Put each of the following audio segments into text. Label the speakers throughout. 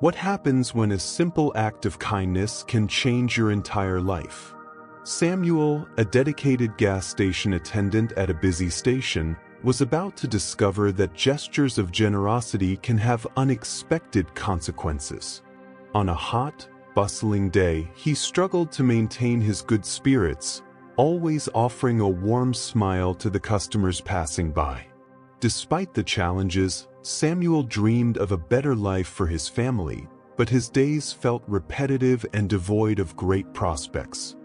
Speaker 1: What happens when a simple act of kindness can change your entire life? Samuel, a dedicated gas station attendant at a busy station, was about to discover that gestures of generosity can have unexpected consequences. On a hot, bustling day, he struggled to maintain his good spirits, always offering a warm smile to the customers passing by. Despite the challenges, Samuel dreamed of a better life for his family, but his days felt repetitive and devoid of great prospects.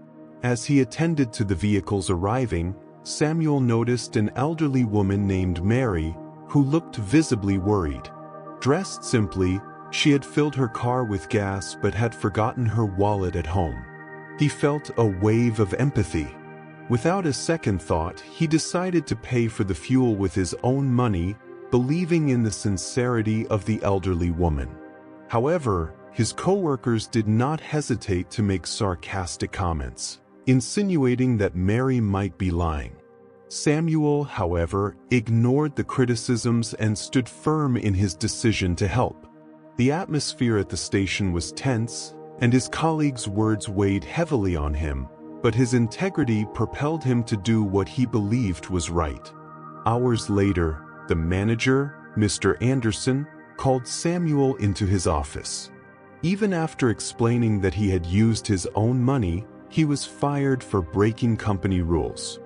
Speaker 1: As he attended to the vehicles arriving, Samuel noticed an elderly woman named Mary, who looked visibly worried. Dressed simply, she had filled her car with gas but had forgotten her wallet at home. He felt a wave of empathy. Without a second thought, he decided to pay for the fuel with his own money, believing in the sincerity of the elderly woman. However, his co-workers did not hesitate to make sarcastic comments, insinuating that Mary might be lying. Samuel, however, ignored the criticisms and stood firm in his decision to help. The atmosphere at the station was tense, and his colleagues' words weighed heavily on him, but his integrity propelled him to do what he believed was right. Hours later, the manager, Mr. Anderson, called Samuel into his office. Even after explaining that he had used his own money, he was fired for breaking company rules.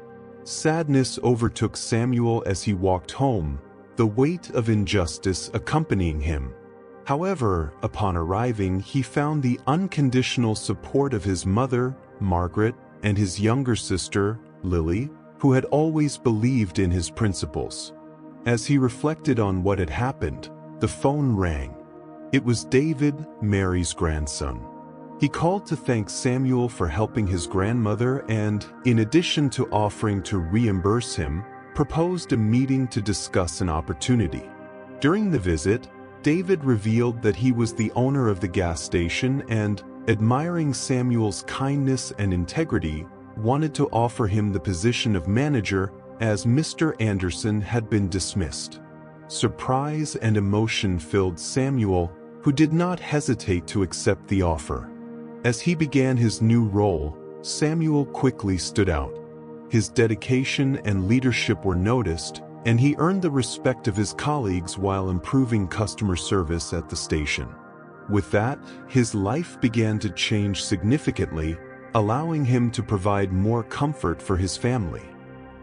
Speaker 1: Sadness overtook Samuel as he walked home, the weight of injustice accompanying him. However, upon arriving, he found the unconditional support of his mother, Margaret, and his younger sister, Lily, who had always believed in his principles. As he reflected on what had happened, the phone rang. It was David, Mary's grandson. He called to thank Samuel for helping his grandmother and, in addition to offering to reimburse him, proposed a meeting to discuss an opportunity. During the visit, David revealed that he was the owner of the gas station and, admiring Samuel's kindness and integrity, wanted to offer him the position of manager as Mr. Anderson had been dismissed. Surprise and emotion filled Samuel, who did not hesitate to accept the offer. As he began his new role, Samuel quickly stood out. His dedication and leadership were noticed, and he earned the respect of his colleagues while improving customer service at the station. With that, his life began to change significantly, allowing him to provide more comfort for his family.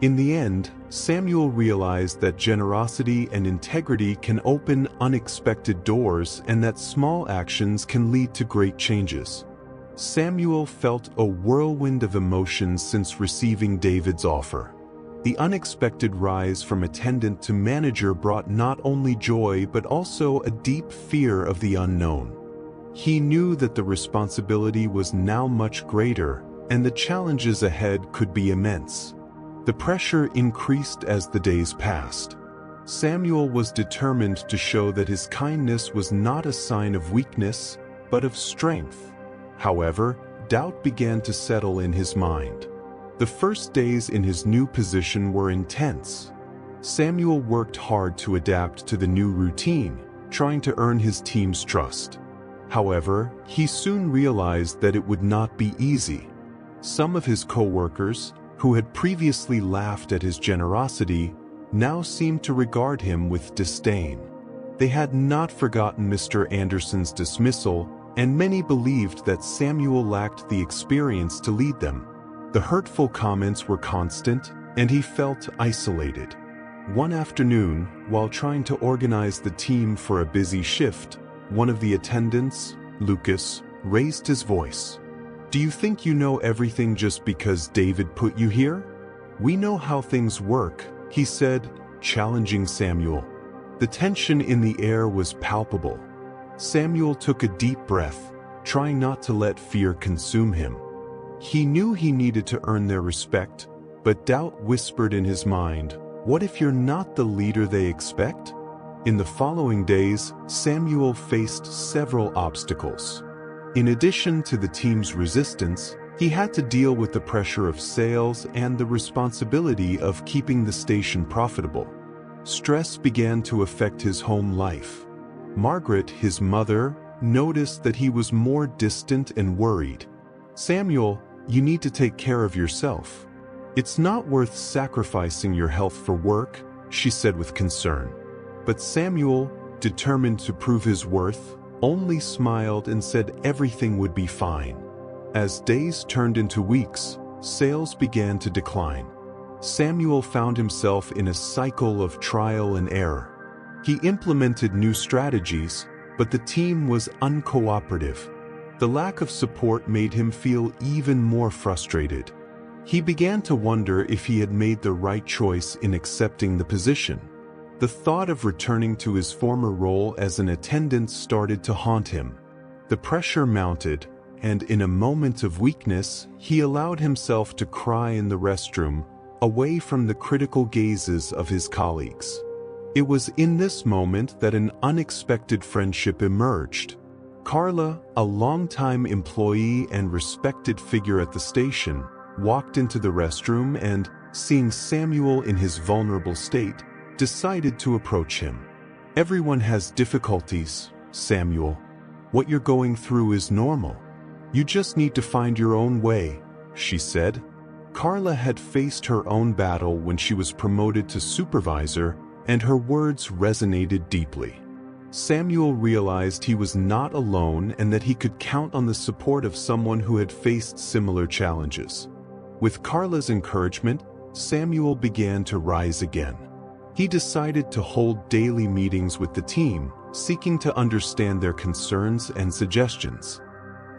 Speaker 1: In the end, Samuel realized that generosity and integrity can open unexpected doors and that small actions can lead to great changes. Samuel felt a whirlwind of emotions since receiving David's offer. The unexpected rise from attendant to manager brought not only joy but also a deep fear of the unknown. He knew that the responsibility was now much greater, and the challenges ahead could be immense. The pressure increased as the days passed. Samuel was determined to show that his kindness was not a sign of weakness, but of strength. However, doubt began to settle in his mind. The first days in his new position were intense. Samuel worked hard to adapt to the new routine, trying to earn his team's trust. However, he soon realized that it would not be easy. Some of his co-workers, who had previously laughed at his generosity, now seemed to regard him with disdain. They had not forgotten Mr. Anderson's dismissal, and many believed that Samuel lacked the experience to lead them. The hurtful comments were constant, and he felt isolated. One afternoon, while trying to organize the team for a busy shift, one of the attendants, Lucas, raised his voice. "Do you think you know everything just because David put you here? We know how things work," he said, challenging Samuel. The tension in the air was palpable. Samuel took a deep breath, trying not to let fear consume him. He knew he needed to earn their respect, but doubt whispered in his mind, "What if you're not the leader they expect?" In the following days, Samuel faced several obstacles. In addition to the team's resistance, he had to deal with the pressure of sales and the responsibility of keeping the station profitable. Stress began to affect his home life. Margaret, his mother, noticed that he was more distant and worried. "Samuel, you need to take care of yourself. It's not worth sacrificing your health for work," she said with concern. But Samuel, determined to prove his worth, only smiled and said everything would be fine. As days turned into weeks, sales began to decline. Samuel found himself in a cycle of trial and error. He implemented new strategies, but the team was uncooperative. The lack of support made him feel even more frustrated. He began to wonder if he had made the right choice in accepting the position. The thought of returning to his former role as an attendant started to haunt him. The pressure mounted, and in a moment of weakness, he allowed himself to cry in the restroom, away from the critical gazes of his colleagues. It was in this moment that an unexpected friendship emerged. Carla, a longtime employee and respected figure at the station, walked into the restroom and, seeing Samuel in his vulnerable state, decided to approach him. "Everyone has difficulties, Samuel. What you're going through is normal. You just need to find your own way," she said. Carla had faced her own battle when she was promoted to supervisor, and her words resonated deeply. Samuel realized he was not alone and that he could count on the support of someone who had faced similar challenges. With Carla's encouragement, Samuel began to rise again. He decided to hold daily meetings with the team, seeking to understand their concerns and suggestions.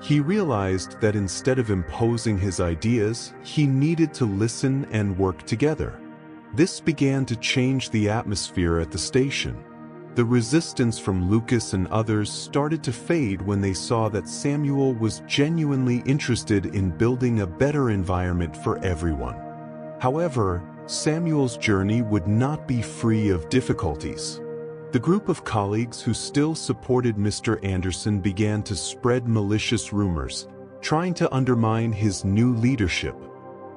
Speaker 1: He realized that instead of imposing his ideas, he needed to listen and work together. This began to change the atmosphere at the station. The resistance from Lucas and others started to fade when they saw that Samuel was genuinely interested in building a better environment for everyone. However, Samuel's journey would not be free of difficulties. The group of colleagues who still supported Mr. Anderson began to spread malicious rumors, trying to undermine his new leadership.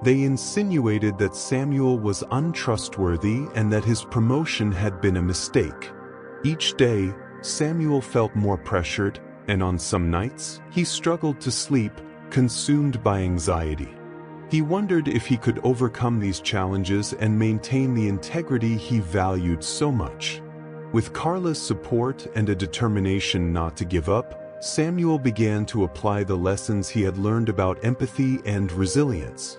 Speaker 1: They insinuated that Samuel was untrustworthy and that his promotion had been a mistake. Each day, Samuel felt more pressured, and on some nights, he struggled to sleep, consumed by anxiety. He wondered if he could overcome these challenges and maintain the integrity he valued so much. With Carla's support and a determination not to give up, Samuel began to apply the lessons he had learned about empathy and resilience.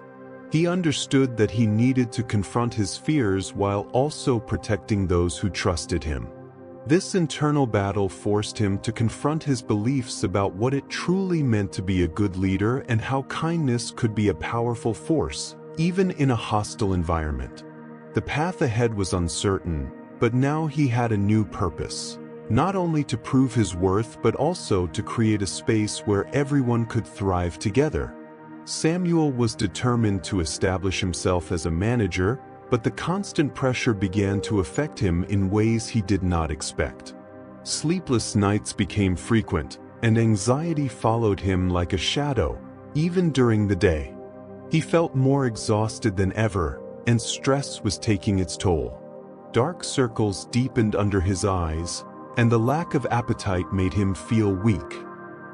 Speaker 1: He understood that he needed to confront his fears while also protecting those who trusted him. This internal battle forced him to confront his beliefs about what it truly meant to be a good leader and how kindness could be a powerful force, even in a hostile environment. The path ahead was uncertain, but now he had a new purpose, not only to prove his worth but also to create a space where everyone could thrive together. Samuel was determined to establish himself as a manager, but the constant pressure began to affect him in ways he did not expect. Sleepless nights became frequent, and anxiety followed him like a shadow, even during the day. He felt more exhausted than ever, and stress was taking its toll. Dark circles deepened under his eyes, and the lack of appetite made him feel weak.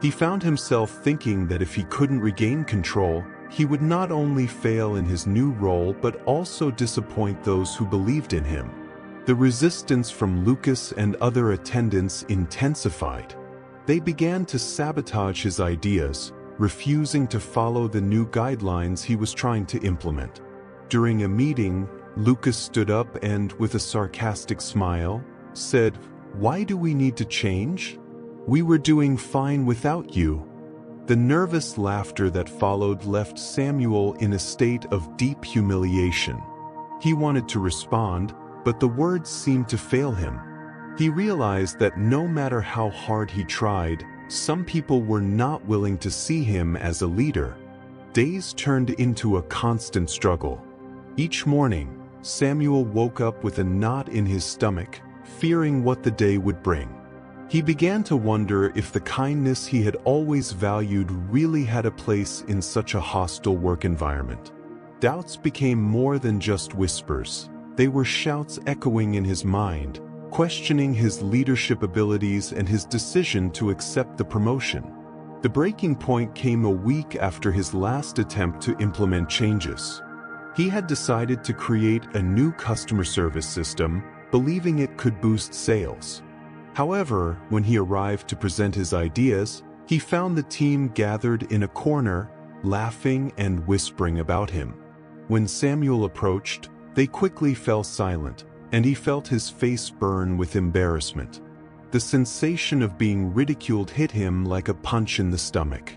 Speaker 1: He found himself thinking that if he couldn't regain control, he would not only fail in his new role but also disappoint those who believed in him. The resistance from Lucas and other attendants intensified. They began to sabotage his ideas, refusing to follow the new guidelines he was trying to implement. During a meeting, Lucas stood up and, with a sarcastic smile, said, "Why do we need to change? We were doing fine without you." The nervous laughter that followed left Samuel in a state of deep humiliation. He wanted to respond, but the words seemed to fail him. He realized that no matter how hard he tried, some people were not willing to see him as a leader. Days turned into a constant struggle. Each morning, Samuel woke up with a knot in his stomach, fearing what the day would bring. He began to wonder if the kindness he had always valued really had a place in such a hostile work environment. Doubts became more than just whispers. They were shouts echoing in his mind, questioning his leadership abilities and his decision to accept the promotion. The breaking point came a week after his last attempt to implement changes. He had decided to create a new customer service system, believing it could boost sales. However, when he arrived to present his ideas, he found the team gathered in a corner, laughing and whispering about him. When Samuel approached, they quickly fell silent, and he felt his face burn with embarrassment. The sensation of being ridiculed hit him like a punch in the stomach.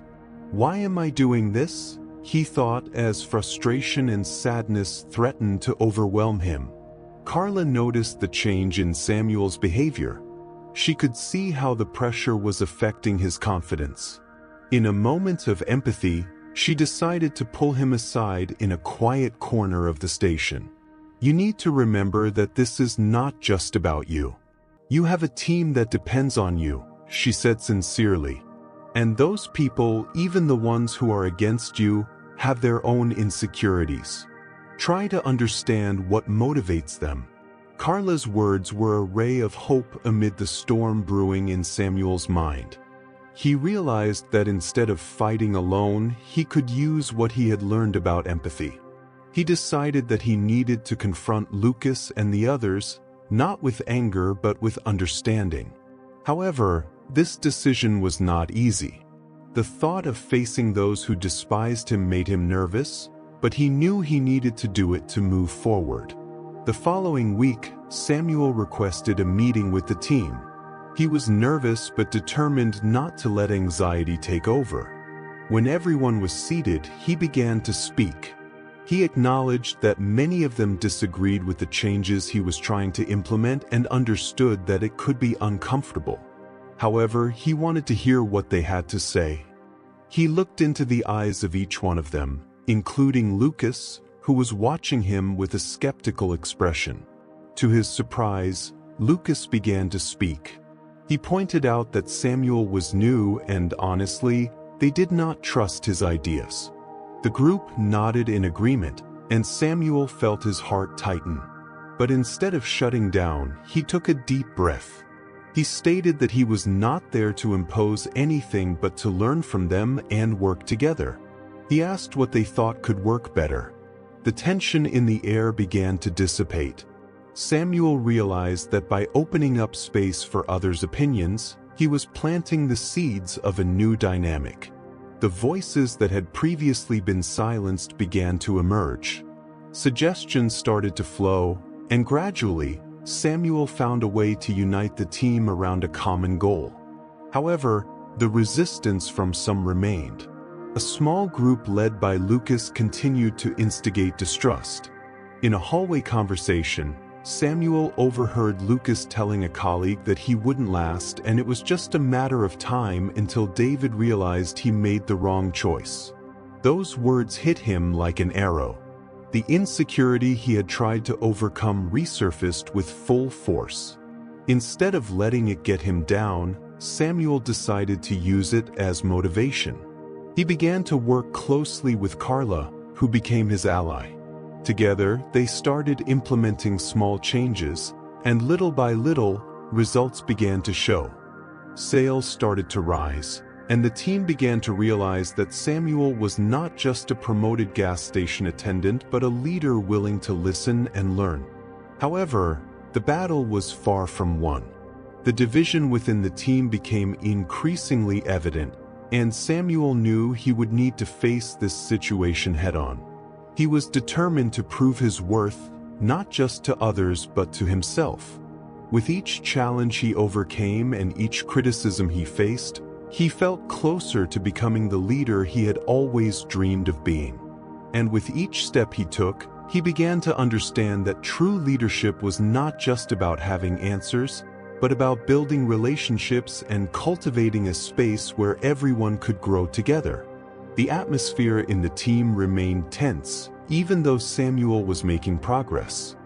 Speaker 1: "Why am I doing this?" he thought as frustration and sadness threatened to overwhelm him. Carla noticed the change in Samuel's behavior. She could see how the pressure was affecting his confidence. In a moment of empathy, she decided to pull him aside in a quiet corner of the station. "You need to remember that this is not just about you. You have a team that depends on you," she said sincerely. "And those people, even the ones who are against you, have their own insecurities. Try to understand what motivates them." Carla's words were a ray of hope amid the storm brewing in Samuel's mind. He realized that instead of fighting alone, he could use what he had learned about empathy. He decided that he needed to confront Lucas and the others, not with anger but with understanding. However, this decision was not easy. The thought of facing those who despised him made him nervous, but he knew he needed to do it to move forward. The following week, Samuel requested a meeting with the team. He was nervous but determined not to let anxiety take over. When everyone was seated, he began to speak. He acknowledged that many of them disagreed with the changes he was trying to implement and understood that it could be uncomfortable. However, he wanted to hear what they had to say. He looked into the eyes of each one of them, including Lucas, who was watching him with a skeptical expression. To his surprise, Lucas began to speak. He pointed out that Samuel was new and, honestly, they did not trust his ideas. The group nodded in agreement, and Samuel felt his heart tighten. But instead of shutting down, he took a deep breath. He stated that he was not there to impose anything but to learn from them and work together. He asked what they thought could work better. The tension in the air began to dissipate. Samuel realized that by opening up space for others' opinions, he was planting the seeds of a new dynamic. The voices that had previously been silenced began to emerge. Suggestions started to flow, and gradually, Samuel found a way to unite the team around a common goal. However, the resistance from some remained. A small group led by Lucas continued to instigate distrust. In a hallway conversation, Samuel overheard Lucas telling a colleague that he wouldn't last and it was just a matter of time until David realized he made the wrong choice. Those words hit him like an arrow. The insecurity he had tried to overcome resurfaced with full force. Instead of letting it get him down, Samuel decided to use it as motivation. He began to work closely with Carla, who became his ally. Together, they started implementing small changes, and little by little, results began to show. Sales started to rise, and the team began to realize that Samuel was not just a promoted gas station attendant but a leader willing to listen and learn. However, the battle was far from won. The division within the team became increasingly evident, and Samuel knew he would need to face this situation head-on. He was determined to prove his worth, not just to others but to himself. With each challenge he overcame and each criticism he faced, he felt closer to becoming the leader he had always dreamed of being. And with each step he took, he began to understand that true leadership was not just about having answers, but about building relationships and cultivating a space where everyone could grow together. The atmosphere in the team remained tense, even though Samuel was making progress.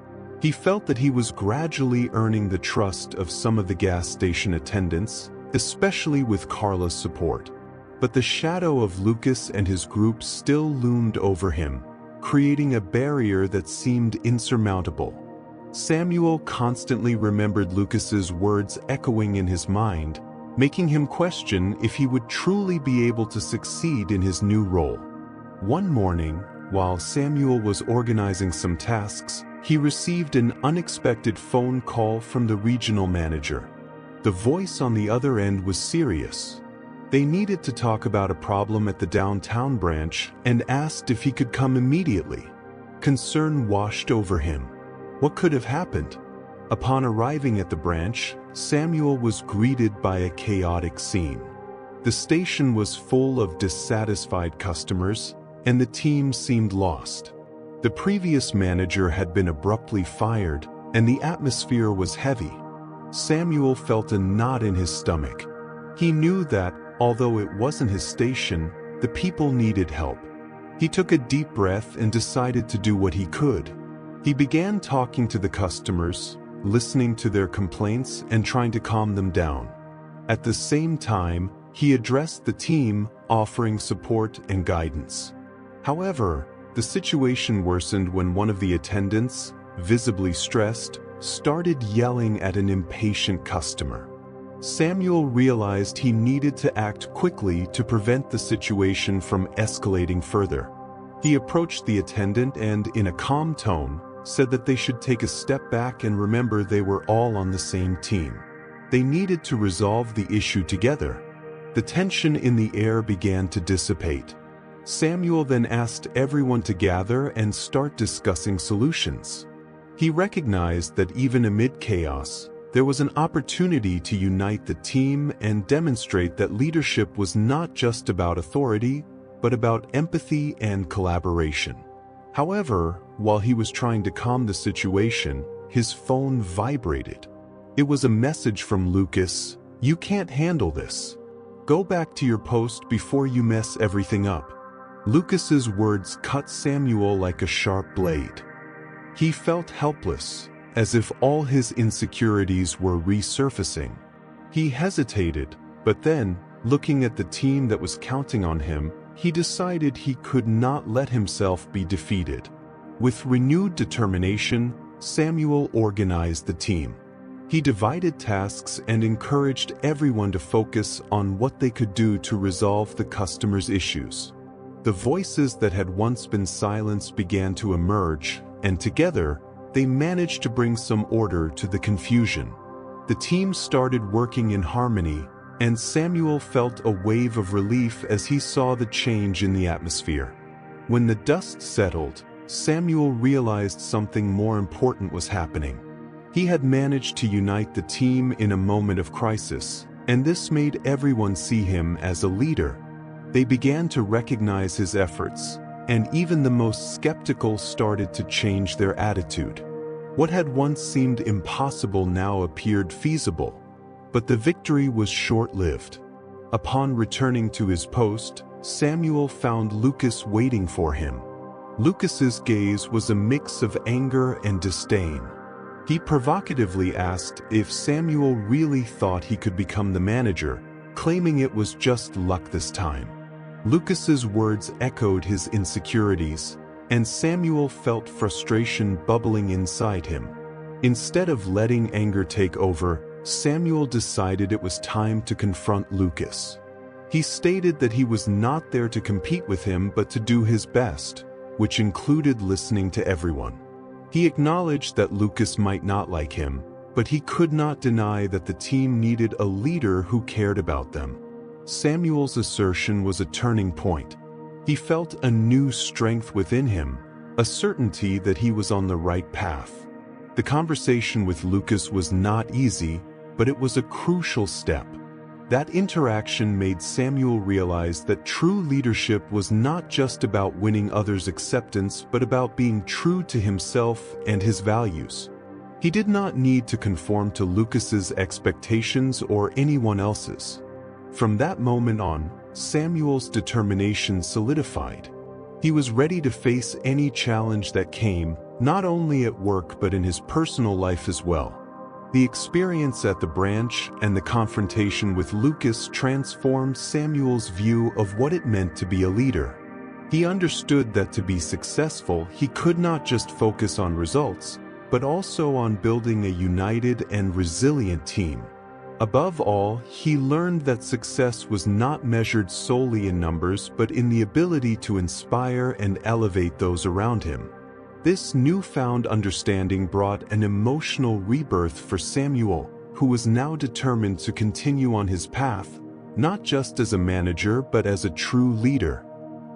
Speaker 1: He felt that he was gradually earning the trust of some of the gas station attendants, especially with Carla's support. But the shadow of Lucas and his group still loomed over him, creating a barrier that seemed insurmountable. Samuel constantly remembered Lucas's words echoing in his mind, making him question if he would truly be able to succeed in his new role. One morning, while Samuel was organizing some tasks, he received an unexpected phone call from the regional manager. The voice on the other end was serious. They needed to talk about a problem at the downtown branch and asked if he could come immediately. Concern washed over him. What could have happened? Upon arriving at the branch, Samuel was greeted by a chaotic scene. The station was full of dissatisfied customers, and the team seemed lost. The previous manager had been abruptly fired, and the atmosphere was heavy. Samuel felt a knot in his stomach. He knew that, although it wasn't his station, the people needed help. He took a deep breath and decided to do what he could. He began talking to the customers, listening to their complaints and trying to calm them down. At the same time, he addressed the team, offering support and guidance. However, the situation worsened when one of the attendants, visibly stressed, started yelling at an impatient customer. Samuel realized he needed to act quickly to prevent the situation from escalating further. He approached the attendant and, in a calm tone, said that they should take a step back and remember they were all on the same team. They needed to resolve the issue together. The tension in the air began to dissipate. Samuel then asked everyone to gather and start discussing solutions. He recognized that even amid chaos, there was an opportunity to unite the team and demonstrate that leadership was not just about authority, but about empathy and collaboration. However, while he was trying to calm the situation, his phone vibrated. It was a message from Lucas: "You can't handle this. Go back to your post before you mess everything up." Lucas's words cut Samuel like a sharp blade. He felt helpless, as if all his insecurities were resurfacing. He hesitated, but then, looking at the team that was counting on him, he decided he could not let himself be defeated. With renewed determination, Samuel organized the team. He divided tasks and encouraged everyone to focus on what they could do to resolve the customers' issues. The voices that had once been silenced began to emerge, and together, they managed to bring some order to the confusion. The team started working in harmony, and Samuel felt a wave of relief as he saw the change in the atmosphere. When the dust settled, Samuel realized something more important was happening. He had managed to unite the team in a moment of crisis, and this made everyone see him as a leader. They began to recognize his efforts, and even the most skeptical started to change their attitude. What had once seemed impossible now appeared feasible. But the victory was short-lived. Upon returning to his post, Samuel found Lucas waiting for him. Lucas's gaze was a mix of anger and disdain. He provocatively asked if Samuel really thought he could become the manager, claiming it was just luck this time. Lucas's words echoed his insecurities, and Samuel felt frustration bubbling inside him. Instead of letting anger take over, Samuel decided it was time to confront Lucas. He stated that he was not there to compete with him but to do his best, which included listening to everyone. He acknowledged that Lucas might not like him, but he could not deny that the team needed a leader who cared about them. Samuel's assertion was a turning point. He felt a new strength within him, a certainty that he was on the right path. The conversation with Lucas was not easy, but it was a crucial step. That interaction made Samuel realize that true leadership was not just about winning others' acceptance, but about being true to himself and his values. He did not need to conform to Lucas's expectations or anyone else's. From that moment on, Samuel's determination solidified. He was ready to face any challenge that came, not only at work but in his personal life as well. The experience at the branch and the confrontation with Lucas transformed Samuel's view of what it meant to be a leader. He understood that to be successful, he could not just focus on results, but also on building a united and resilient team. Above all, he learned that success was not measured solely in numbers but in the ability to inspire and elevate those around him. This newfound understanding brought an emotional rebirth for Samuel, who was now determined to continue on his path, not just as a manager but as a true leader.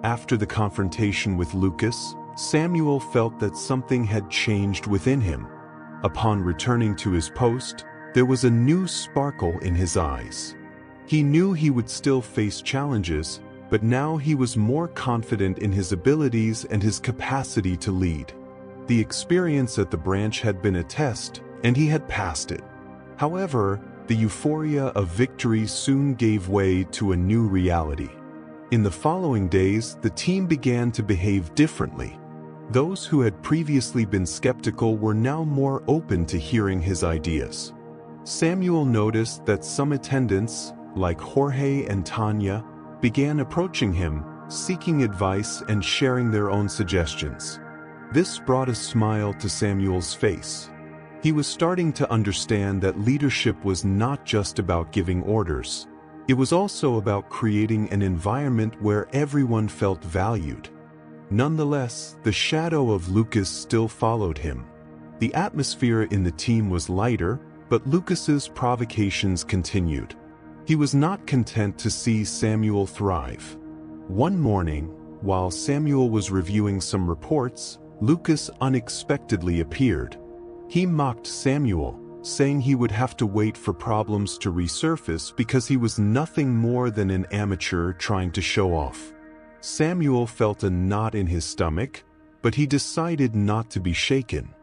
Speaker 1: After the confrontation with Lucas, Samuel felt that something had changed within him. Upon returning to his post, there was a new sparkle in his eyes. He knew he would still face challenges, but now he was more confident in his abilities and his capacity to lead. The experience at the branch had been a test, and he had passed it. However, the euphoria of victory soon gave way to a new reality. In the following days, the team began to behave differently. Those who had previously been skeptical were now more open to hearing his ideas. Samuel noticed that some attendants, like Jorge and Tanya, began approaching him, seeking advice and sharing their own suggestions. This brought a smile to Samuel's face. He was starting to understand that leadership was not just about giving orders. It was also about creating an environment where everyone felt valued. Nonetheless, the shadow of Lucas still followed him. The atmosphere in the team was lighter, but Lucas's provocations continued. He was not content to see Samuel thrive. One morning, while Samuel was reviewing some reports, Lucas unexpectedly appeared. He mocked Samuel, saying he would have to wait for problems to resurface because he was nothing more than an amateur trying to show off. Samuel felt a knot in his stomach, but he decided not to be shaken.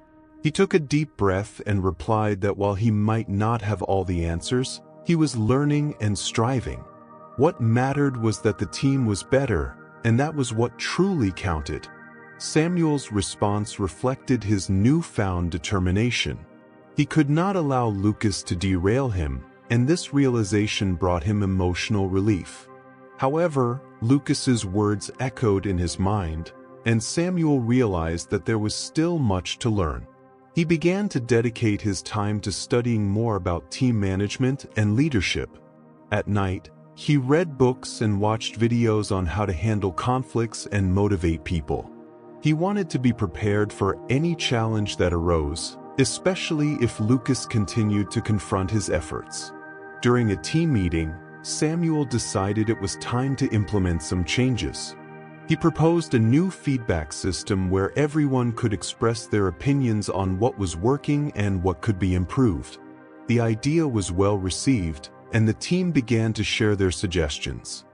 Speaker 1: He took a deep breath and replied that while he might not have all the answers, he was learning and striving. What mattered was that the team was better, and that was what truly counted. Samuel's response reflected his newfound determination. He could not allow Lucas to derail him, and this realization brought him emotional relief. However, Lucas's words echoed in his mind, and Samuel realized that there was still much to learn. He began to dedicate his time to studying more about team management and leadership. At night, he read books and watched videos on how to handle conflicts and motivate people. He wanted to be prepared for any challenge that arose, especially if Lucas continued to confront his efforts. During a team meeting, Samuel decided it was time to implement some changes. He proposed a new feedback system where everyone could express their opinions on what was working and what could be improved. The idea was well received, and the team began to share their suggestions.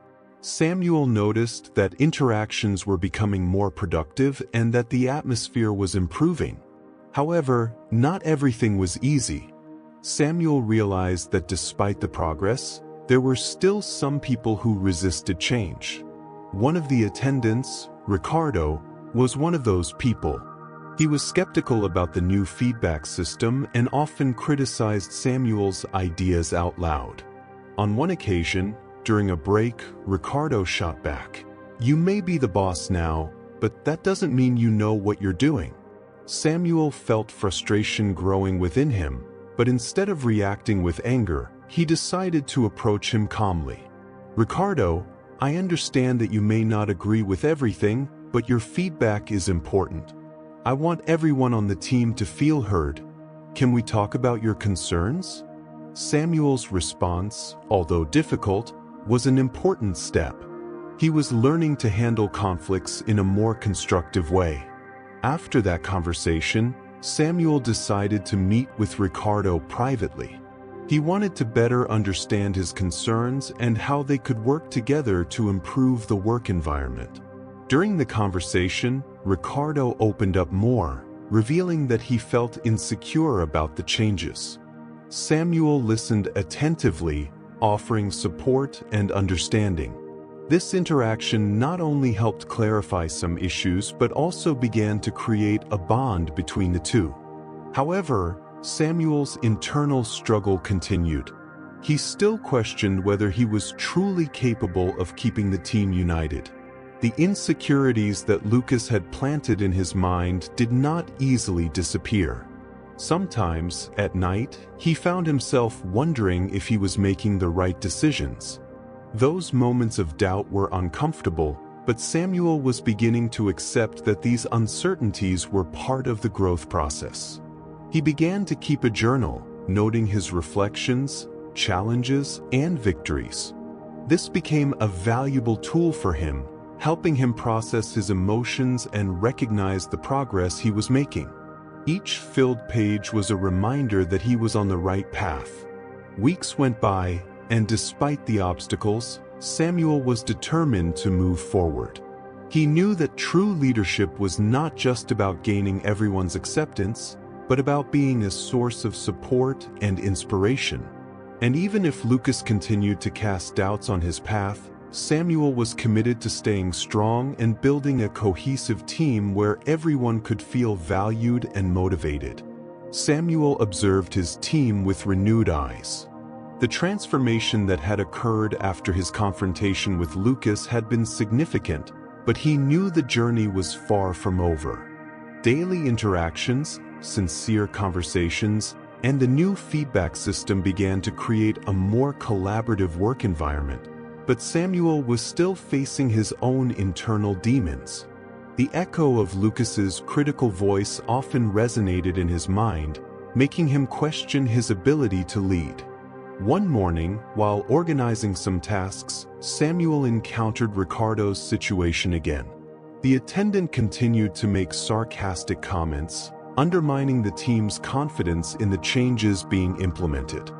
Speaker 1: Samuel noticed that interactions were becoming more productive and that the atmosphere was improving. However, not everything was easy. Samuel realized that despite the progress, there were still some people who resisted change. One of the attendants, Ricardo, was one of those people. He was skeptical about the new feedback system and often criticized Samuel's ideas out loud. On one occasion, during a break, Ricardo shot back, "You may be the boss now, but that doesn't mean you know what you're doing." Samuel felt frustration growing within him, but instead of reacting with anger, he decided to approach him calmly. "Ricardo, I understand that you may not agree with everything, but your feedback is important. I want everyone on the team to feel heard. Can we talk about your concerns?" Samuel's response, although difficult, was an important step. He was learning to handle conflicts in a more constructive way. After that conversation, Samuel decided to meet with Ricardo privately. He wanted to better understand his concerns and how they could work together to improve the work environment. During the conversation, Ricardo opened up more, revealing that he felt insecure about the changes. Samuel listened attentively, offering support and understanding. This interaction not only helped clarify some issues but also began to create a bond between the two. However, Samuel's internal struggle continued. He still questioned whether he was truly capable of keeping the team united. The insecurities that Lucas had planted in his mind did not easily disappear. Sometimes, at night, he found himself wondering if he was making the right decisions. Those moments of doubt were uncomfortable, but Samuel was beginning to accept that these uncertainties were part of the growth process. He began to keep a journal, noting his reflections, challenges, and victories. This became a valuable tool for him, helping him process his emotions and recognize the progress he was making. Each filled page was a reminder that he was on the right path. Weeks went by, and despite the obstacles, Samuel was determined to move forward. He knew that true leadership was not just about gaining everyone's acceptance, but about being a source of support and inspiration. And even if Lucas continued to cast doubts on his path, Samuel was committed to staying strong and building a cohesive team where everyone could feel valued and motivated. Samuel observed his team with renewed eyes. The transformation that had occurred after his confrontation with Lucas had been significant, but he knew the journey was far from over. Daily interactions, sincere conversations, and the new feedback system began to create a more collaborative work environment. But Samuel was still facing his own internal demons. The echo of Lucas's critical voice often resonated in his mind, making him question his ability to lead. One morning, while organizing some tasks, Samuel encountered Ricardo's situation again. The attendant continued to make sarcastic comments, undermining the team's confidence in the changes being implemented.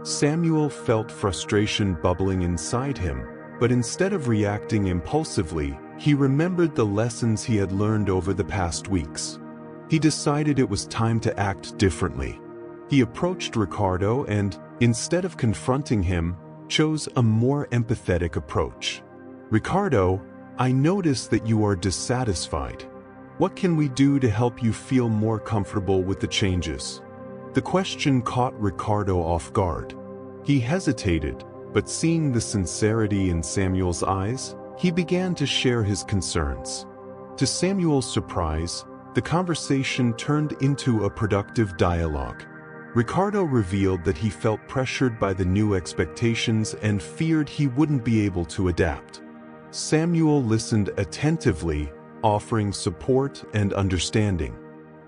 Speaker 1: Samuel felt frustration bubbling inside him, but instead of reacting impulsively, he remembered the lessons he had learned over the past weeks. He decided it was time to act differently. He approached Ricardo and, instead of confronting him, chose a more empathetic approach. "Ricardo, I notice that you are dissatisfied. What can we do to help you feel more comfortable with the changes?" The question caught Ricardo off guard. He hesitated, but seeing the sincerity in Samuel's eyes, he began to share his concerns. To Samuel's surprise, the conversation turned into a productive dialogue. Ricardo revealed that he felt pressured by the new expectations and feared he wouldn't be able to adapt. Samuel listened attentively, offering support and understanding.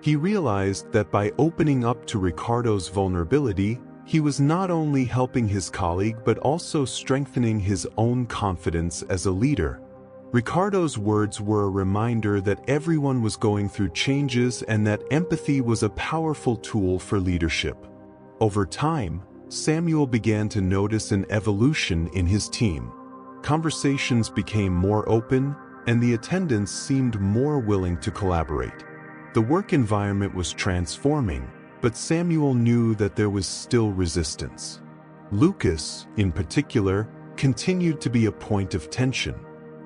Speaker 1: He realized that by opening up to Ricardo's vulnerability, he was not only helping his colleague but also strengthening his own confidence as a leader. Ricardo's words were a reminder that everyone was going through changes and that empathy was a powerful tool for leadership. Over time, Samuel began to notice an evolution in his team. Conversations became more open, and the attendants seemed more willing to collaborate. The work environment was transforming, but Samuel knew that there was still resistance. Lucas, in particular, continued to be a point of tension.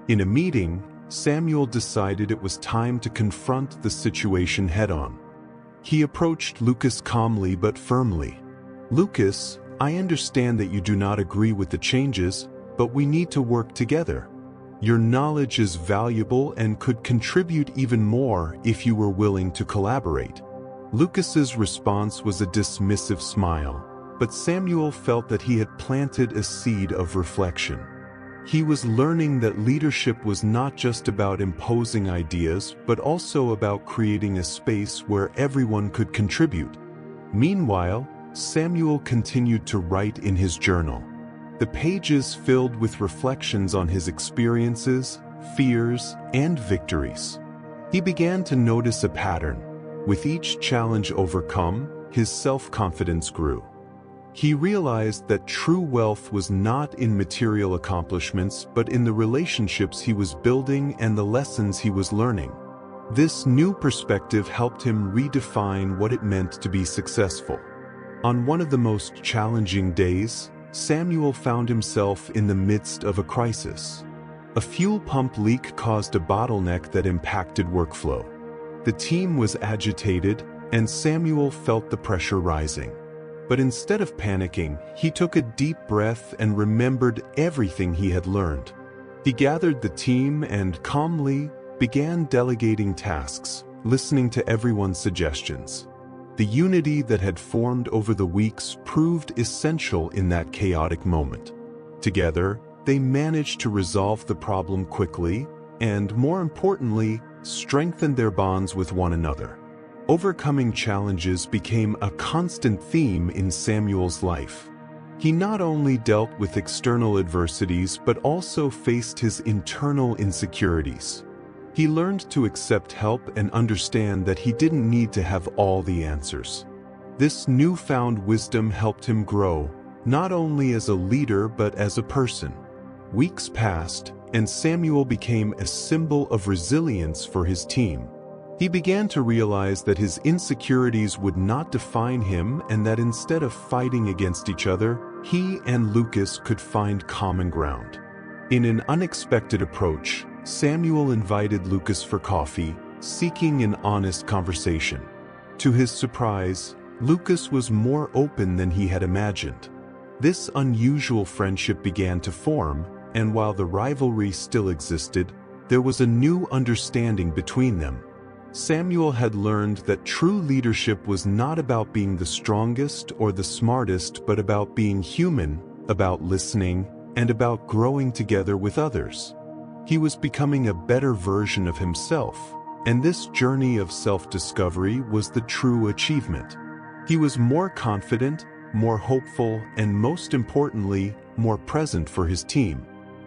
Speaker 1: In a meeting, Samuel decided it was time to confront the situation head-on. He approached Lucas calmly but firmly. "Lucas, I understand that you do not agree with the changes, but we need to work together. Your knowledge is valuable and could contribute even more if you were willing to collaborate." Lucas's response was a dismissive smile, but Samuel felt that he had planted a seed of reflection. He was learning that leadership was not just about imposing ideas, but also about creating a space where everyone could contribute. Meanwhile, Samuel continued to write in his journal. The pages filled with reflections on his experiences, fears, and victories. He began to notice a pattern. With each challenge overcome, his self-confidence grew. He realized that true wealth was not in material accomplishments but in the relationships he was building and the lessons he was learning. This new perspective helped him redefine what it meant to be successful. On one of the most challenging days, Samuel found himself in the midst of a crisis. A fuel pump leak caused a bottleneck that impacted workflow. The team was agitated, and Samuel felt the pressure rising. But instead of panicking, he took a deep breath and remembered everything he had learned. He gathered the team and calmly began delegating tasks, listening to everyone's suggestions. The unity that had formed over the weeks proved essential in that chaotic moment. Together, they managed to resolve the problem quickly and, more importantly, strengthened their bonds with one another. Overcoming challenges became a constant theme in Samuel's life. He not only dealt with external adversities but also faced his internal insecurities. He learned to accept help and understand that he didn't need to have all the answers. This newfound wisdom helped him grow, not only as a leader but as a person. Weeks passed, and Samuel became a symbol of resilience for his team. He began to realize that his insecurities would not define him and that instead of fighting against each other, he and Lucas could find common ground. In an unexpected approach, Samuel invited Lucas for coffee, seeking an honest conversation. To his surprise, Lucas was more open than he had imagined. This unusual friendship began to form, and while the rivalry still existed, there was a new understanding between them. Samuel had learned that true leadership was not about being the strongest or the smartest, but about being human, about listening, and about growing together with others. He was becoming a better version of himself, and this journey of self-discovery was the true achievement. He was more confident, more hopeful, and most importantly, more present for his team.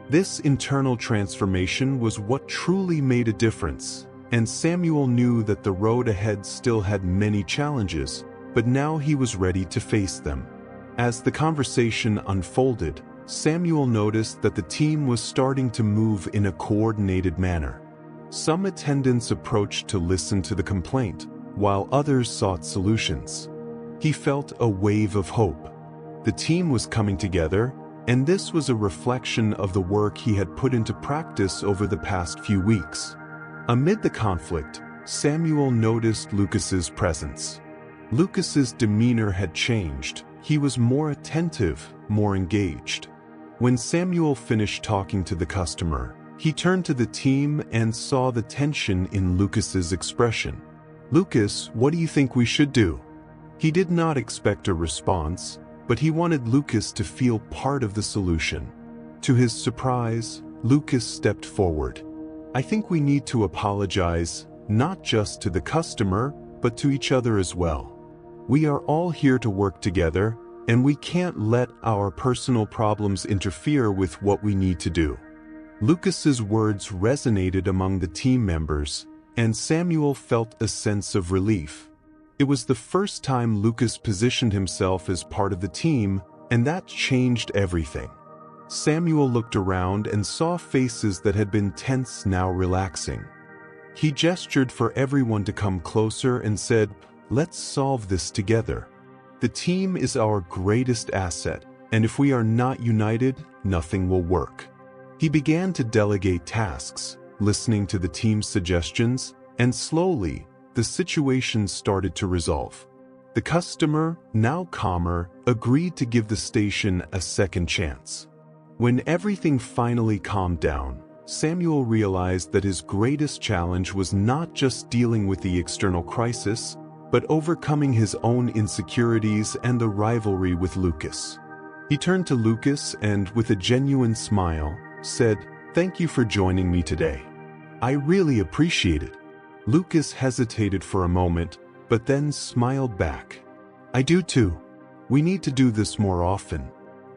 Speaker 1: This internal transformation was what truly made a difference, and Samuel knew that the road ahead still had many challenges, but now he was ready to face them. As the conversation unfolded, Samuel noticed that the team was starting to move in a coordinated manner. Some attendants approached to listen to the complaint, while others sought solutions. He felt a wave of hope. The team was coming together, and this was a reflection of the work he had put into practice over the past few weeks. Amid the conflict, Samuel noticed Lucas's presence. Lucas's demeanor had changed. He was more attentive, more engaged. When Samuel finished talking to the customer, he turned to the team and saw the tension in Lucas's expression. "Lucas, what do you think we should do?" He did not expect a response, but he wanted Lucas to feel part of the solution. To his surprise, Lucas stepped forward. "I think we need to apologize, not just to the customer, but to each other as well. We are all here to work together, and we can't let our personal problems interfere with what we need to do." Lucas's words resonated among the team members, and Samuel felt a sense of relief. It was the first time Lucas positioned himself as part of the team, and that changed everything. Samuel looked around and saw faces that had been tense now relaxing. He gestured for everyone to come closer and said, "Let's solve this together. The team is our greatest asset, and if we are not united, nothing will work." He began to delegate tasks, listening to the team's suggestions, and slowly, the situation started to resolve. The customer, now calmer, agreed to give the station a second chance. When everything finally calmed down, Samuel realized that his greatest challenge was not just dealing with the external crisis, but overcoming his own insecurities and the rivalry with Lucas. He turned to Lucas and, with a genuine smile, said, "Thank you for joining me today. I really appreciate it." Lucas hesitated for a moment, but then smiled back. "I do too. We need to do this more often."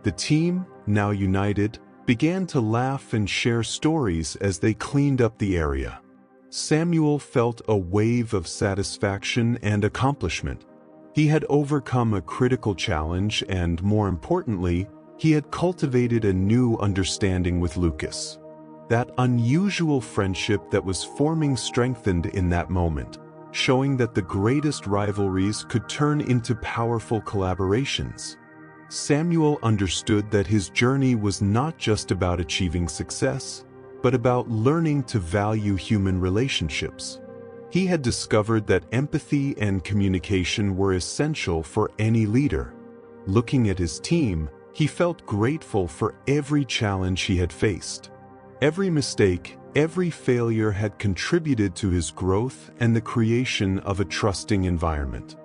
Speaker 1: The team, now united, began to laugh and share stories as they cleaned up the area. Samuel felt a wave of satisfaction and accomplishment. He had overcome a critical challenge and, more importantly, he had cultivated a new understanding with Lucas. That unusual friendship that was forming strengthened in that moment, showing that the greatest rivalries could turn into powerful collaborations. Samuel understood that his journey was not just about achieving success, but about learning to value human relationships. He had discovered that empathy and communication were essential for any leader. Looking at his team, he felt grateful for every challenge he had faced. Every mistake, every failure had contributed to his growth and the creation of a trusting environment.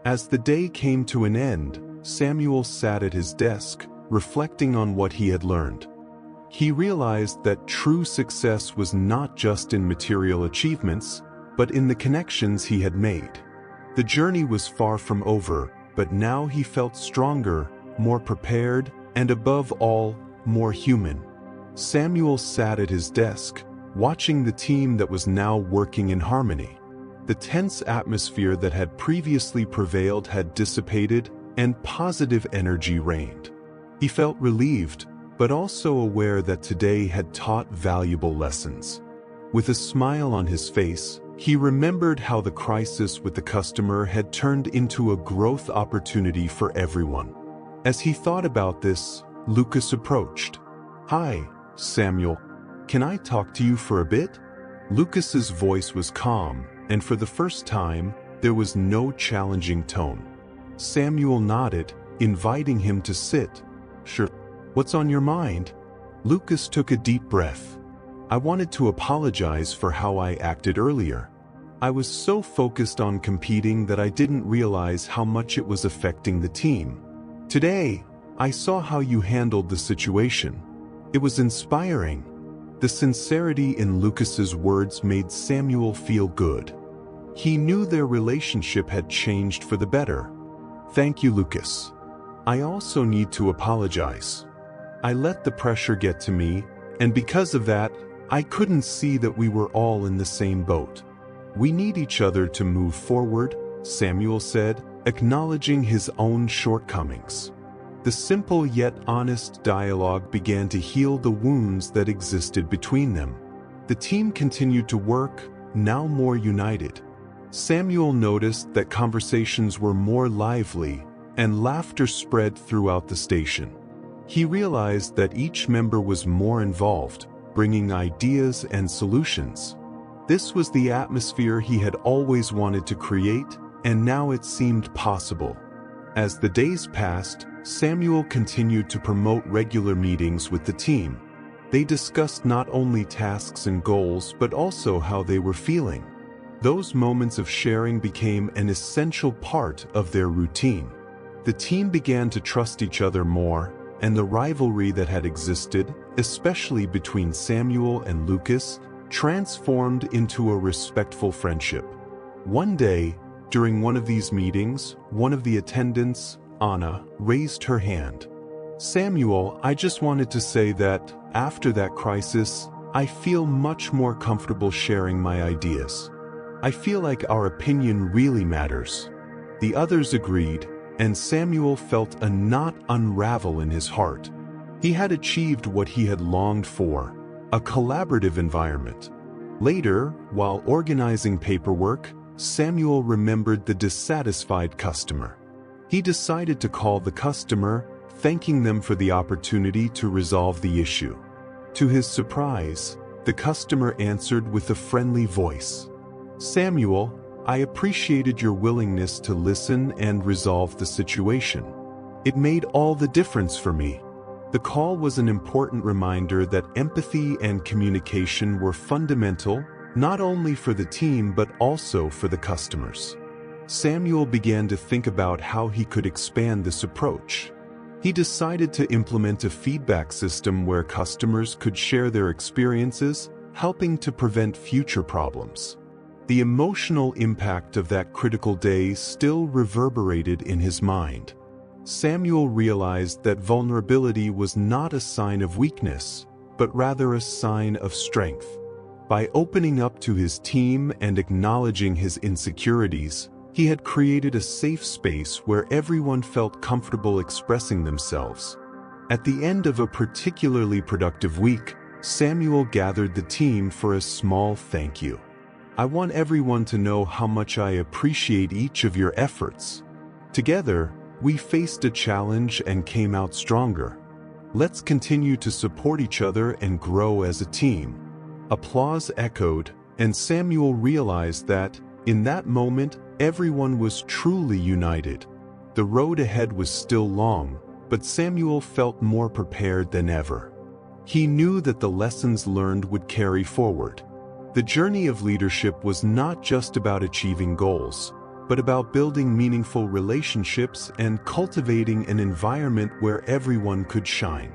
Speaker 1: As the day came to an end, Samuel sat at his desk, reflecting on what he had learned. He realized that true success was not just in material achievements, but in the connections he had made. The journey was far from over, but now he felt stronger, more prepared, and above all, more human. Samuel sat at his desk, watching the team that was now working in harmony. The tense atmosphere that had previously prevailed had dissipated, and positive energy reigned. He felt relieved, but also aware that today had taught valuable lessons. With a smile on his face, he remembered how the crisis with the customer had turned into a growth opportunity for everyone. As he thought about this, Lucas approached. "Hi, Samuel. Can I talk to you for a bit?" Lucas's voice was calm, and for the first time, there was no challenging tone. Samuel nodded, inviting him to sit. "Sure. What's on your mind?" Lucas took a deep breath. "I wanted to apologize for how I acted earlier. I was so focused on competing that I didn't realize how much it was affecting the team. Today, I saw how you handled the situation. It was inspiring." The sincerity in Lucas's words made Samuel feel good. He knew their relationship had changed for the better. "Thank you, Lucas. I also need to apologize. I let the pressure get to me, and because of that, I couldn't see that we were all in the same boat. We need each other to move forward," Samuel said, acknowledging his own shortcomings. The simple yet honest dialogue began to heal the wounds that existed between them. The team continued to work, now more united. Samuel noticed that conversations were more lively, and laughter spread throughout the station. He realized that each member was more involved, bringing ideas and solutions. This was the atmosphere he had always wanted to create, and now it seemed possible. As the days passed, Samuel continued to promote regular meetings with the team. They discussed not only tasks and goals but also how they were feeling. Those moments of sharing became an essential part of their routine. The team began to trust each other more, and the rivalry that had existed, especially between Samuel and Lucas, transformed into a respectful friendship. One day, during one of these meetings, one of the attendants, Anna, raised her hand. "Samuel, I just wanted to say that, after that crisis, I feel much more comfortable sharing my ideas. I feel like our opinion really matters." The others agreed, and Samuel felt a knot unravel in his heart. He had achieved what he had longed for, a collaborative environment. Later, while organizing paperwork, Samuel remembered the dissatisfied customer. He decided to call the customer, thanking them for the opportunity to resolve the issue. To his surprise, the customer answered with a friendly voice. "Samuel, I appreciated your willingness to listen and resolve the situation. It made all the difference for me." The call was an important reminder that empathy and communication were fundamental, not only for the team but also for the customers. Samuel began to think about how he could expand this approach. He decided to implement a feedback system where customers could share their experiences, helping to prevent future problems. The emotional impact of that critical day still reverberated in his mind. Samuel realized that vulnerability was not a sign of weakness, but rather a sign of strength. By opening up to his team and acknowledging his insecurities, he had created a safe space where everyone felt comfortable expressing themselves. At the end of a particularly productive week, Samuel gathered the team for a small thank you. "I want everyone to know how much I appreciate each of your efforts. Together, we faced a challenge and came out stronger. Let's continue to support each other and grow as a team." Applause echoed, and Samuel realized that, in that moment, everyone was truly united. The road ahead was still long, but Samuel felt more prepared than ever. He knew that the lessons learned would carry forward. The journey of leadership was not just about achieving goals. but about building meaningful relationships and cultivating an environment where everyone could shine.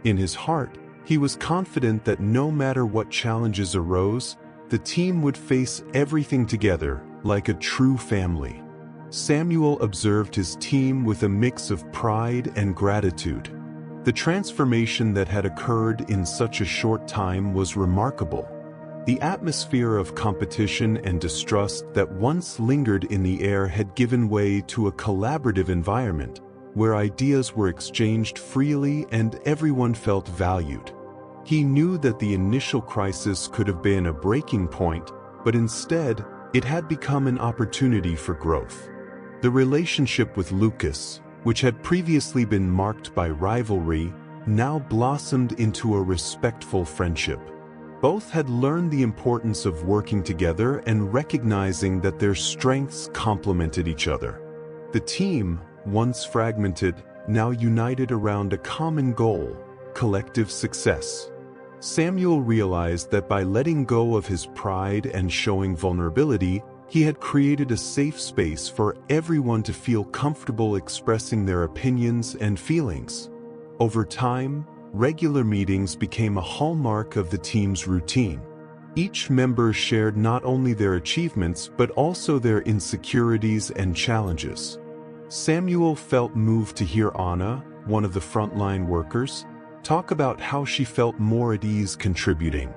Speaker 1: In his heart, he was confident that no matter what challenges arose, the team would face everything together, like a true family. Samuel observed his team with a mix of pride and gratitude. The transformation that had occurred in such a short time was remarkable. The atmosphere of competition and distrust that once lingered in the air had given way to a collaborative environment, where ideas were exchanged freely and everyone felt valued. He knew that the initial crisis could have been a breaking point, but instead, it had become an opportunity for growth. The relationship with Lucas, which had previously been marked by rivalry, now blossomed into a respectful friendship. Both had learned the importance of working together and recognizing that their strengths complemented each other. The team, once fragmented, now united around a common goal: collective success. Samuel realized that by letting go of his pride and showing vulnerability, he had created a safe space for everyone to feel comfortable expressing their opinions and feelings. Over time, regular meetings became a hallmark of the team's routine. Each member shared not only their achievements but also their insecurities and challenges. Samuel felt moved to hear Anna, one of the frontline workers, talk about how she felt more at ease contributing.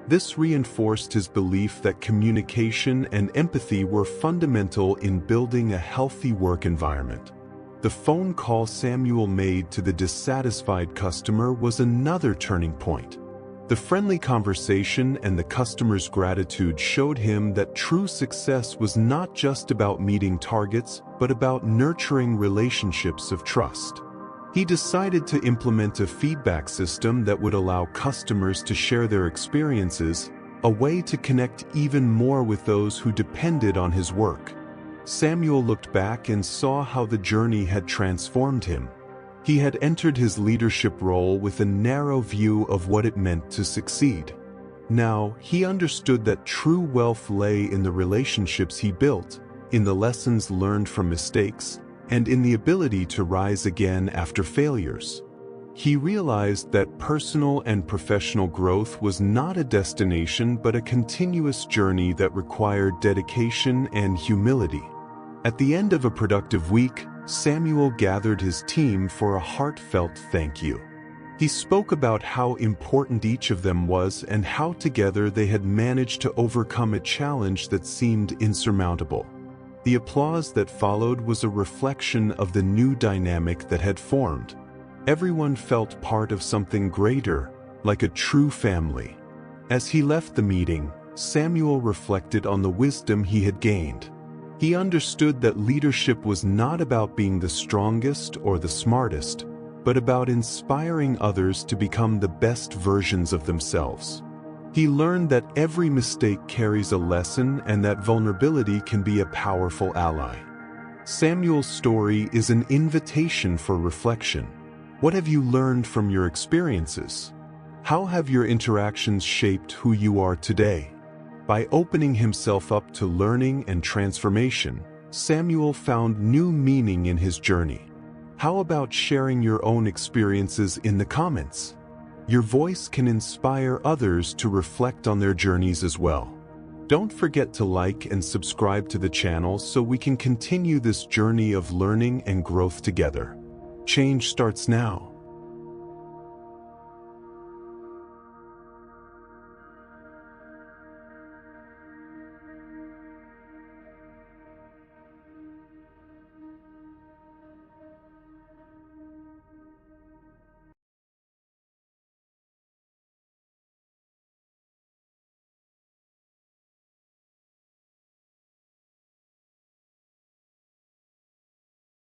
Speaker 1: This reinforced his belief that communication and empathy were fundamental in building a healthy work environment. The phone call Samuel made to the dissatisfied customer was another turning point. The friendly conversation and the customer's gratitude showed him that true success was not just about meeting targets, but about nurturing relationships of trust. He decided to implement a feedback system that would allow customers to share their experiences, a way to connect even more with those who depended on his work. Samuel looked back and saw how the journey had transformed him. He had entered his leadership role with a narrow view of what it meant to succeed. Now, he understood that true wealth lay in the relationships he built, in the lessons learned from mistakes, and in the ability to rise again after failures. He realized that personal and professional growth was not a destination but a continuous journey that required dedication and humility. At the end of a productive week, Samuel gathered his team for a heartfelt thank you. He spoke about how important each of them was and how together they had managed to overcome a challenge that seemed insurmountable. The applause that followed was a reflection of the new dynamic that had formed. Everyone felt part of something greater, like a true family. As he left the meeting, Samuel reflected on the wisdom he had gained. He understood that leadership was not about being the strongest or the smartest, but about inspiring others to become the best versions of themselves. He learned that every mistake carries a lesson and that vulnerability can be a powerful ally. Samuel's story is an invitation for reflection. What have you learned from your experiences? How have your interactions shaped who you are today? By opening himself up to learning and transformation, Samuel found new meaning in his journey. How about sharing your own experiences in the comments? Your voice can inspire others to reflect on their journeys as well. Don't forget to like and subscribe to the channel so we can continue this journey of learning and growth together. Change starts now.